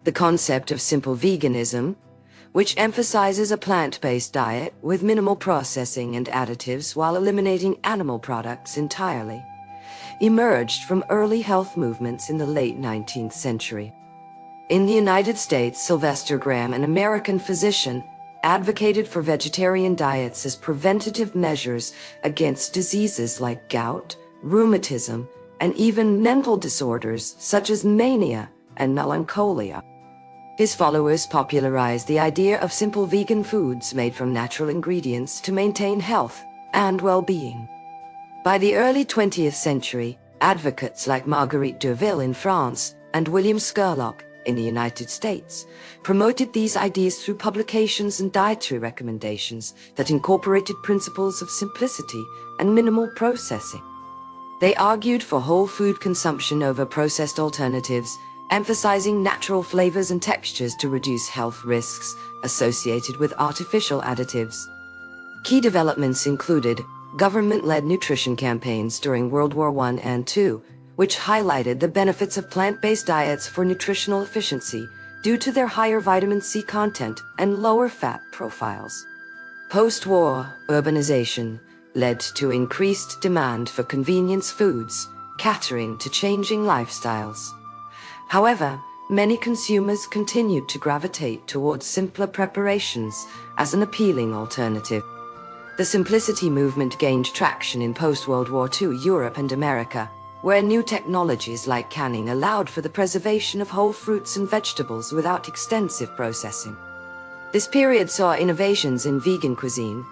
The concept of simple veganism, which emphasizes a plant-based diet with minimal processing and additives while eliminating animal products entirely, emerged from early health movements in the late 19th century. In the United States, Sylvester Graham, an American physician, advocated for vegetarian diets as preventative measures against diseases like gout, rheumatism, and even mental disorders such as mania and melancholia. His followers popularized the idea of simple vegan foods made from natural ingredients to maintain health and well-being. By the early 20th century, advocates like Marguerite Derville in France and William Scurlock in the United States promoted these ideas through publications and dietary recommendations that incorporated principles of simplicity and minimal processing. They argued for whole food consumption over processed alternatives, emphasizing natural flavors and textures to reduce health risks associated with artificial additives. Key developments included government-led nutrition campaigns during World War I and II, which highlighted the benefits of plant-based diets for nutritional efficiency due to their higher vitamin C content and lower fat profiles. Post-war urbanization led to increased demand for convenience foods, catering to changing lifestyles. However, many consumers continued to gravitate towards simpler preparations as an appealing alternative. The simplicity movement gained traction in post-World War II Europe and America, where new technologies like canning allowed for the preservation of whole fruits and vegetables without extensive processing. This period saw innovations in vegan cuisine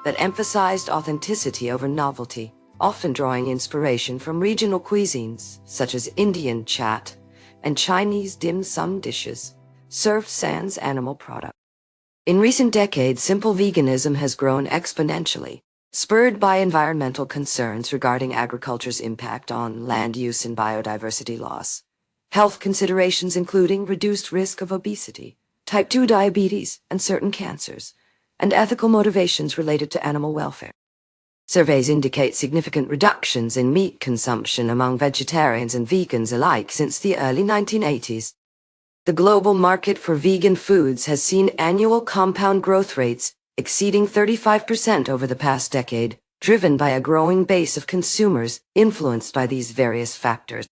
that emphasized authenticity over novelty, often drawing inspiration from regional cuisines such as Indian chaat and Chinese dim sum dishes, served sans animal products. In recent decades, simple veganism has grown exponentially, spurred by environmental concerns regarding agriculture's impact on land use and biodiversity loss, health considerations including reduced risk of obesity, type 2 diabetes, and certain cancers, and ethical motivations related to animal welfare. Surveys indicate significant reductions in meat consumption among vegetarians and vegans alike since the early 1980s. The global market for vegan foods has seen annual compound growth rates exceeding 35% over the past decade, driven by a growing base of consumers influenced by these various factors.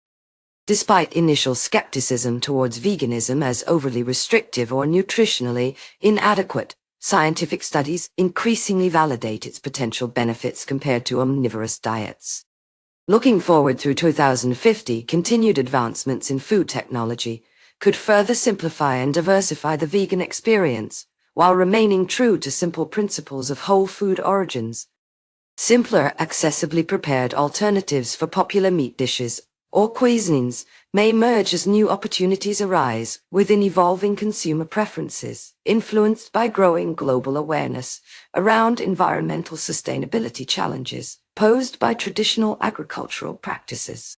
Despite initial skepticism towards veganism as overly restrictive or nutritionally inadequate, scientific studies increasingly validate its potential benefits compared to omnivorous diets. Looking forward through 2050, continued advancements in food technology could further simplify and diversify the vegan experience, while remaining true to simple principles of whole food origins. Simpler, accessibly prepared alternatives for popular meat dishes or cuisines may emerge as new opportunities arise within evolving consumer preferences, influenced by growing global awareness around environmental sustainability challenges posed by traditional agricultural practices.